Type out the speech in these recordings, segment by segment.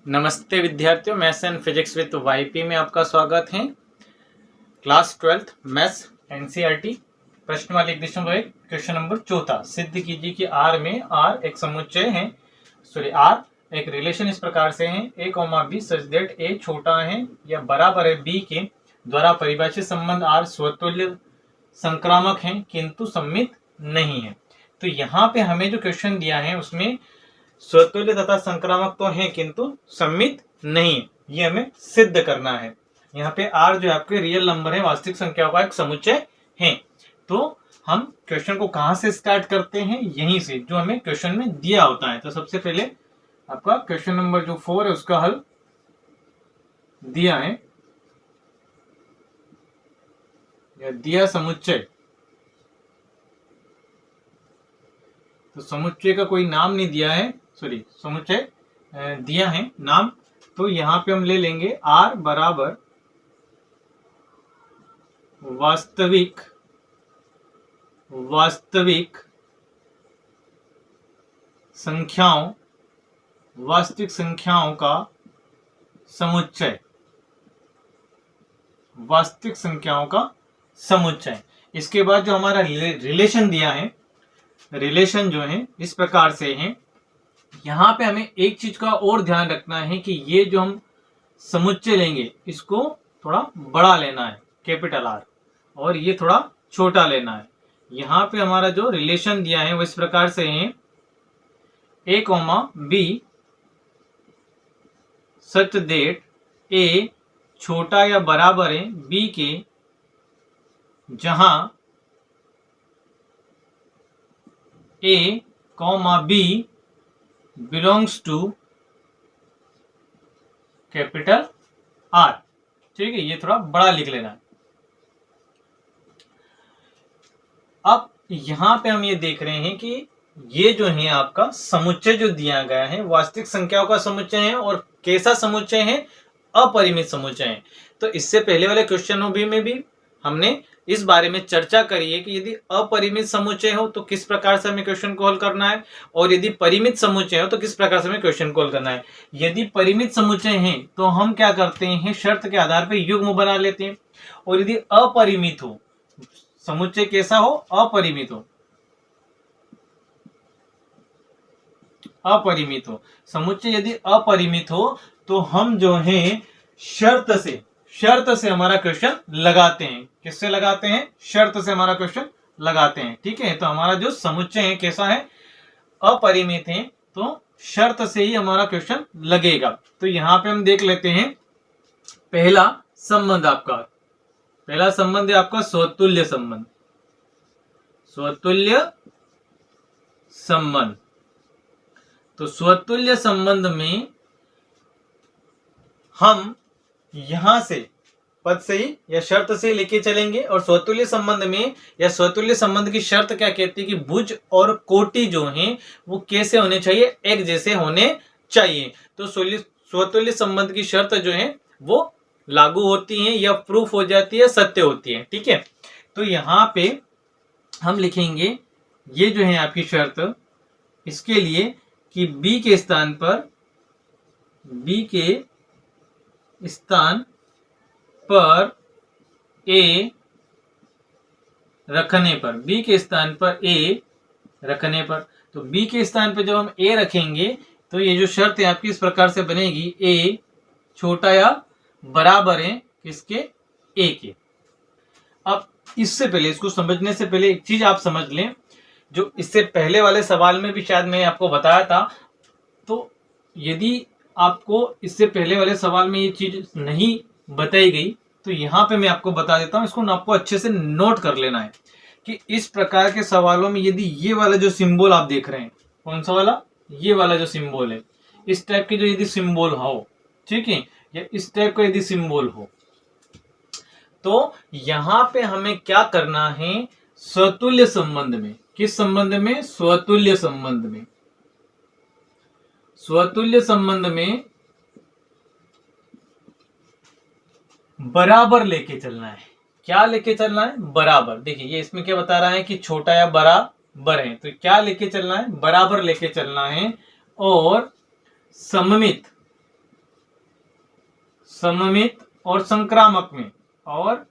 नमस्ते विद्यार्थियों, maths and physics with YP में आपका स्वागत है। क्लास 12 मैथ्स एनसीईआरटी प्रश्न वाले 1.1 क्वेश्चन नंबर 4 सिद्ध कीजिए कि आर में आर एक समुच्चय है, आर एक रिलेशन इस प्रकार से है A comma B such that A छोटा है या बराबर है बी के द्वारा परिभाषित संबंध आर स्वतुल्य संक्रामक है किंतु सम्मित नहीं है। तो यहाँ पे हमें जो क्वेश्चन दिया है उसमें स्वतुल्य तथा संक्रामक तो है किंतु सम्मित नहीं, ये हमें सिद्ध करना है। यहाँ पे आर जो आपके रियल नंबर है, वास्तविक संख्याओं का एक समुच्चय है। तो हम क्वेश्चन को कहां से स्टार्ट करते हैं, यहीं से जो हमें क्वेश्चन में दिया होता है। तो सबसे पहले आपका क्वेश्चन नंबर जो 4 है उसका हल दिया है, दिया समुच्चय। तो समुच्चय का कोई नाम नहीं दिया है, समुच्चय दिया है नाम। तो यहां पे हम ले लेंगे आर बराबर वास्तविक वास्तविक संख्याओं का समुच्चय, वास्तविक संख्याओं का समुच्चय। इसके बाद जो हमारा रिलेशन दिया है, रिलेशन जो है इस प्रकार से है। यहां पे हमें एक चीज का और ध्यान रखना है कि ये जो हम समुच्चय लेंगे इसको थोड़ा बड़ा लेना है, कैपिटल आर, और ये थोड़ा छोटा लेना है। यहां पे हमारा जो रिलेशन दिया है वो इस प्रकार से है A comma B such that A छोटा या बराबर है बी के, जहां ए comma B belongs to capital R. ठीक है, ये थोड़ा बड़ा लिख लेना है। अब यहां पे हम ये देख रहे हैं कि ये जो है आपका समुच्चय जो दिया गया है वास्तविक संख्याओं का समुच्चय है, और कैसा समुच्चय है, अपरिमित समुच्चय है। तो इससे पहले वाले क्वेश्चनों में भी हमने इस बारे में चर्चा करी है कि यदि अपरिमित समुच्चय हो तो किस प्रकार से हमें क्वेश्चन को हल करना है, और यदि परिमित समुच्चय हो तो किस प्रकार से हमें क्वेश्चन को हल करना है। यदि परिमित समुच्चय है तो हम क्या करते हैं, शर्त के आधार पर युग्म बना लेते हैं। और यदि अपरिमित हो, समुच्चय कैसा हो, अपरिमित हो, अपरिमित हो समुच्चय, यदि अपरिमित हो तो हम जो है शर्त से हमारा क्वेश्चन लगाते हैं। किससे लगाते हैं, शर्त से हमारा क्वेश्चन लगाते हैं। ठीक है, तो हमारा जो समुच्चय है कैसा है, अपरिमित है, तो शर्त से ही हमारा क्वेश्चन लगेगा। तो यहां पे हम देख लेते हैं पहला संबंध है आपका स्वतुल्य संबंध। तो स्वतुल्य संबंध में हम यहां से पद से ही या शर्त से लेके चलेंगे, और स्वतुल्य संबंध में या स्वतुल्य संबंध की शर्त क्या कहती है कि भुज और कोटि जो हैं वो कैसे होने चाहिए, एक जैसे होने चाहिए। तो स्वतुल्य संबंध की शर्त जो है वो लागू होती है या प्रूफ हो जाती है, सत्य होती है। ठीक है, तो यहां पे हम लिखेंगे ये जो है आपकी शर्त, इसके लिए कि बी के स्थान पर ए रखने पर, बी के स्थान पर ए रखने पर, तो बी के स्थान पर जब हम ए रखेंगे तो ये जो शर्त है आपकी इस प्रकार से बनेगी, ए छोटा या बराबर है किसके, ए के। अब इससे पहले, इसको समझने से पहले एक चीज आप समझ लें, जो इससे पहले वाले सवाल में भी शायद मैं आपको बताया था। तो यदि आपको इससे पहले वाले सवाल में ये चीज नहीं बताई गई तो यहां पे मैं आपको बता देता हूं, इसको आपको अच्छे से नोट कर लेना है कि इस प्रकार के सवालों में यदि ये वाला जो सिंबल आप देख रहे हैं, कौन सा वाला, ये वाला जो सिंबल है, इस टाइप के जो यदि सिंबल हो, ठीक है, या इस टाइप का यदि सिंबल हो, तो यहां पे हमें क्या करना है, स्वतुल्य संबंध में, किस संबंध में, स्वतुल्य संबंध में बराबर लेके चलना है। क्या लेके चलना है, बराबर। देखिए ये इसमें क्या बता रहा है कि छोटा या बराबर है, तो क्या लेके चलना है, बराबर लेके चलना है। और सममित सममित और संक्रामक में, और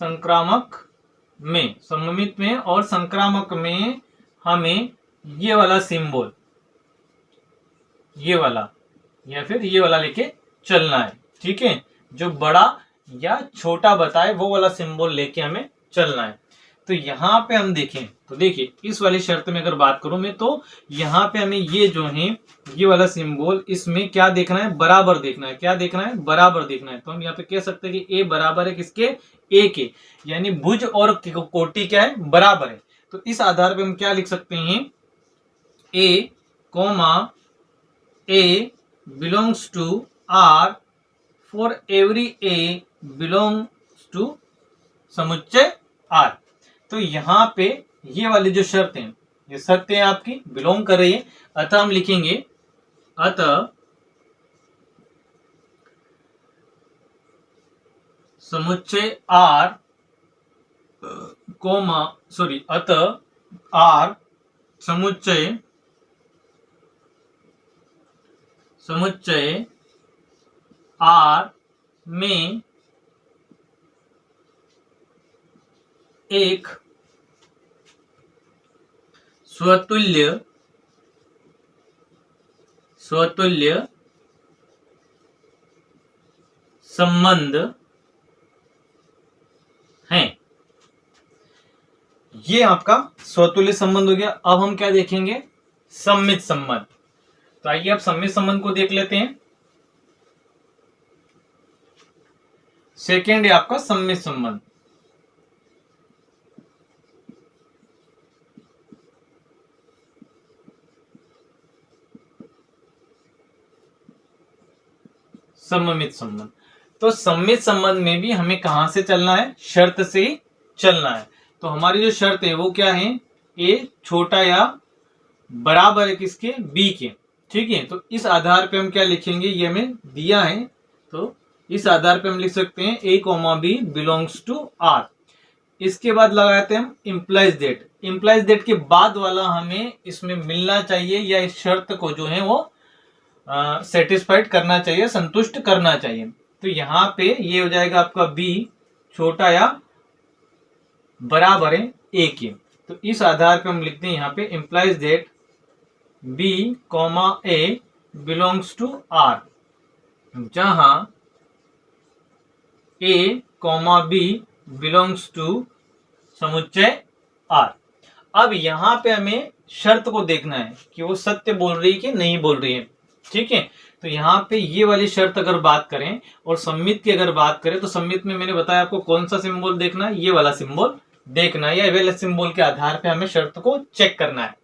संक्रामक में, सममित में और संक्रामक में हमें ये वाला सिंबल, ये वाला या फिर ये वाला लेके चलना है। ठीक है, जो बड़ा या छोटा बताए वो वाला सिंबल लेके हमें चलना है। तो यहाँ पे हम देखें तो देखिए इस वाली शर्त में अगर बात करूं मैं, तो यहाँ पे हमें ये जो है ये वाला सिंबल, इसमें क्या देखना है, बराबर देखना है। क्या देखना है, बराबर देखना है। तो हम यहाँ पे कह सकते हैं कि ए बराबर है किसके, ए के, यानी भुज और कोटि क्या है, बराबर है। तो इस आधार पे हम क्या लिख सकते हैं, A comma A belongs to R for every A belongs to समुच्चय आर। तो यहाँ पे ये वाली जो शर्त है, ये शर्तें आपकी बिलोंग कर रही है, अतः हम लिखेंगे अतः समुच्चय आर कोमा सॉरी अतः आर समुच्चय आर में एक स्वतुल्य संबंध है। ये आपका स्वतुल्य संबंध हो गया। अब हम क्या देखेंगे, सम्मित संबंध। तो आइए आप सम्मित संबंध को देख लेते हैं। सेकेंड है आपका सम्मित संबंध। सममित संबंध। तो सम्मित संबंध में भी हमें कहां से चलना है, शर्त से ही चलना है। तो हमारी जो शर्त है वो क्या है, ए छोटा या बराबर है किसके, बी के। ठीक है, तो इस आधार पे हम क्या लिखेंगे, ये हमें दिया है, तो इस आधार पे हम लिख सकते हैं A comma B belongs to R. इसके बाद लगाते हैं हम इम्प्लाइज दैट। इम्प्लाइज दैट के बाद वाला हमें इसमें मिलना चाहिए, या इस शर्त को जो है वो सेटिस्फाइड करना चाहिए, संतुष्ट करना चाहिए। तो यहाँ पे ये हो जाएगा आपका बी छोटा या बराबर है ए के। तो इस आधार पे हम लिखते हैं यहाँ पे implies that b comma A belongs to R, जहां ए कॉमा बी बिलोंग्स टू समुच्चय आर। अब यहाँ पे हमें शर्त को देखना है कि वो सत्य बोल रही है कि नहीं बोल रही है। ठीक है, तो यहाँ पे ये वाली शर्त अगर बात करें और सम्मित की अगर बात करें, तो सम्मित में मैंने बताया आपको कौन सा सिंबल देखना है, ये वाला सिंबल देखना है, या ये वाले सिंबल के आधार पे हमें शर्त को चेक करना है।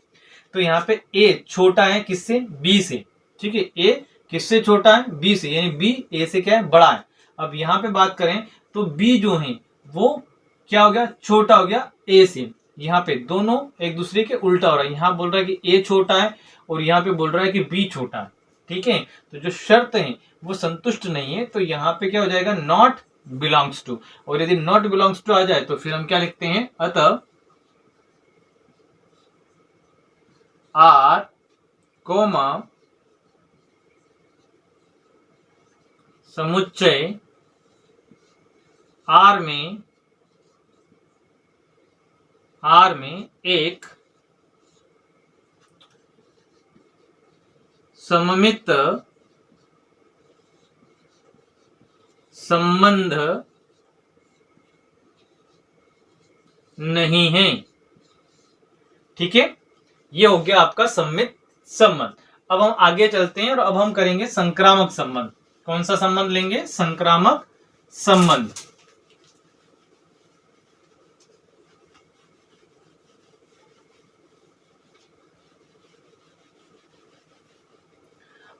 तो यहाँ पे ए छोटा है किससे, बी से। ठीक है, ए किससे छोटा है, बी से, यानी बी ए से क्या है, बड़ा है। अब यहाँ पे बात करें तो बी जो है वो क्या हो गया, छोटा हो गया ए से। यहाँ पे दोनों एक दूसरे के उल्टा हो रहा है, यहाँ बोल रहा है कि ए छोटा है और यहाँ पे बोल रहा है कि बी छोटा है। ठीक है, तो जो शर्त है वो संतुष्ट नहीं है, तो यहाँ पे क्या हो जाएगा, नॉट बिलोंग्स टू। और यदि नॉट बिलोंग्स टू आ जाए तो फिर हम क्या लिखते हैं, अतः आर कोमा समुच्चय आर में एक सममित संबंध नहीं है। ठीक है, ये हो गया आपका सम्मित संबंध। अब हम आगे चलते हैं और अब हम करेंगे संक्रामक संबंध। कौन सा संबंध लेंगे, संक्रामक संबंध।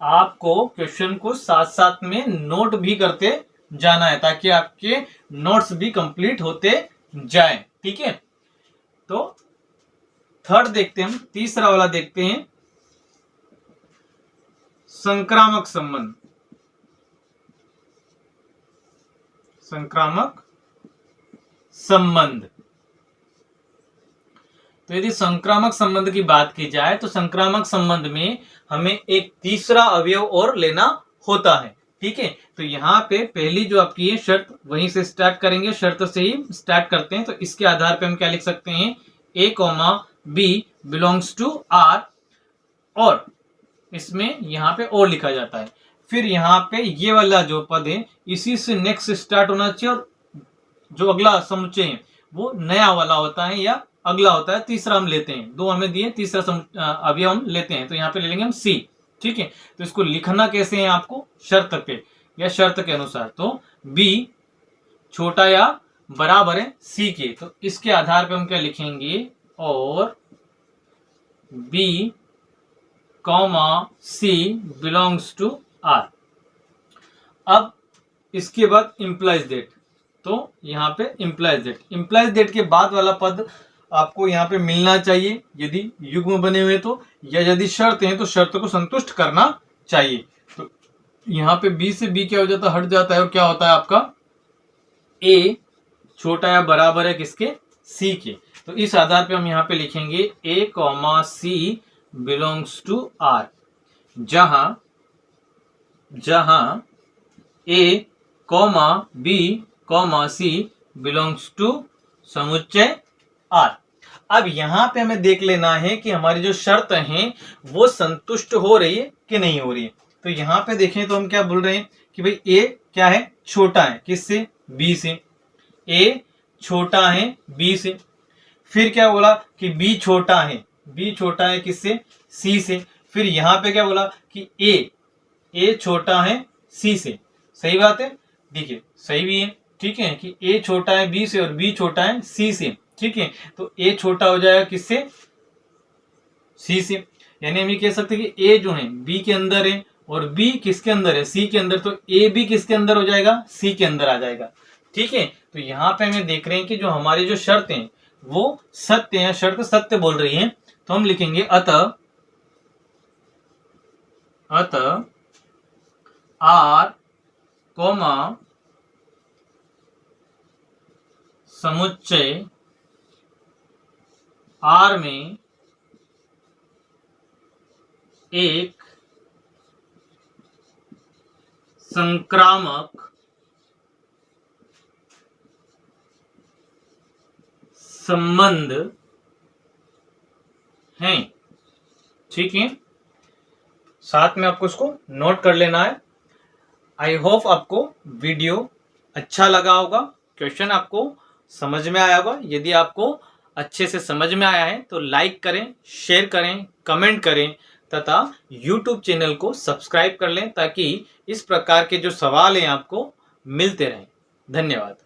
आपको क्वेश्चन को साथ साथ में नोट भी करते जाना है, ताकि आपके नोट्स भी कंप्लीट होते जाएं। ठीक है, तो थर्ड देखते हैं हम, तीसरा वाला देखते हैं, संक्रामक संबंध। संक्रामक संबंध। तो यदि संक्रामक संबंध की बात की जाए तो संक्रामक संबंध में हमें एक तीसरा अवयव और लेना होता है। ठीक है, तो यहाँ पे पहली जो आपकी है शर्त वहीं से स्टार्ट करेंगे, शर्त से ही स्टार्ट करते हैं। तो इसके आधार पे हम क्या लिख सकते हैं, A comma B belongs to R, और इसमें यहाँ पे और लिखा जाता है। फिर यहाँ पे ये वाला जो पद है इसी से नेक्स्ट स्टार्ट होना चाहिए, और जो अगला समुच्चय है वो नया वाला होता है या अगला होता है। तीसरा हम लेते हैं, दो हमें दिए, तीसरा अवयव हम लेते हैं, तो यहाँ पे ले लेंगे हम सी। ठीक है, तो इसको लिखना कैसे है आपको, शर्त पे या शर्त के अनुसार। तो बी छोटा या बराबर है सी के, तो इसके आधार पे हम क्या लिखेंगे, और b comma C belongs to R. अब इसके बाद इम्प्लाइज दैट, तो यहाँ पे इम्प्लाइज दैट के बाद वाला पद आपको यहाँ पे मिलना चाहिए, यदि युग्म बने हुए तो, या यदि शर्त है तो शर्त को संतुष्ट करना चाहिए। तो यहाँ पे बी से बी क्या हो जाता है, हट जाता है, और क्या होता है आपका ए छोटा या बराबर है किसके, सी के। तो इस आधार पे हम यहाँ पे लिखेंगे A comma C belongs to R, जहां जहां ए comma B comma C belongs to समुच्चय आर। अब यहाँ पे हमें देख लेना है कि हमारी जो शर्त है वो संतुष्ट हो रही है कि नहीं हो रही है। तो यहाँ पे देखें तो हम क्या बोल रहे हैं कि भाई ए क्या है, छोटा है किससे, बी से। ए छोटा है बी से। फिर क्या बोला कि बी छोटा है किससे, सी से। फिर यहाँ पे क्या बोला कि ए छोटा है सी से। सही बात है, ठीक है, सही भी है। ठीक है, कि ए छोटा है बी से और बी छोटा है सी से। ठीक है, तो ए छोटा हो जाएगा किससे, सी से। यानी हम ये कह सकते हैं कि ए जो है बी के अंदर है और बी किसके अंदर है, सी के अंदर। तो ए भी किसके अंदर हो जाएगा, सी के अंदर आ जाएगा। ठीक है, तो यहाँ पे हमें देख रहे हैं कि जो हमारी जो शर्त है वो सत्य है, शर्त सत्य बोल रही है। तो हम लिखेंगे अतः आर कॉमा समुच्चय आर में एक संक्रामक संबंध है। ठीक है, साथ में आपको इसको नोट कर लेना है। आई होप आपको वीडियो अच्छा लगा होगा, क्वेश्चन आपको समझ में आया होगा। यदि आपको अच्छे से समझ में आया है तो लाइक करें, शेयर करें, कमेंट करें तथा YouTube चैनल को सब्सक्राइब कर लें, ताकि इस प्रकार के जो सवाल हैं आपको मिलते रहें। धन्यवाद।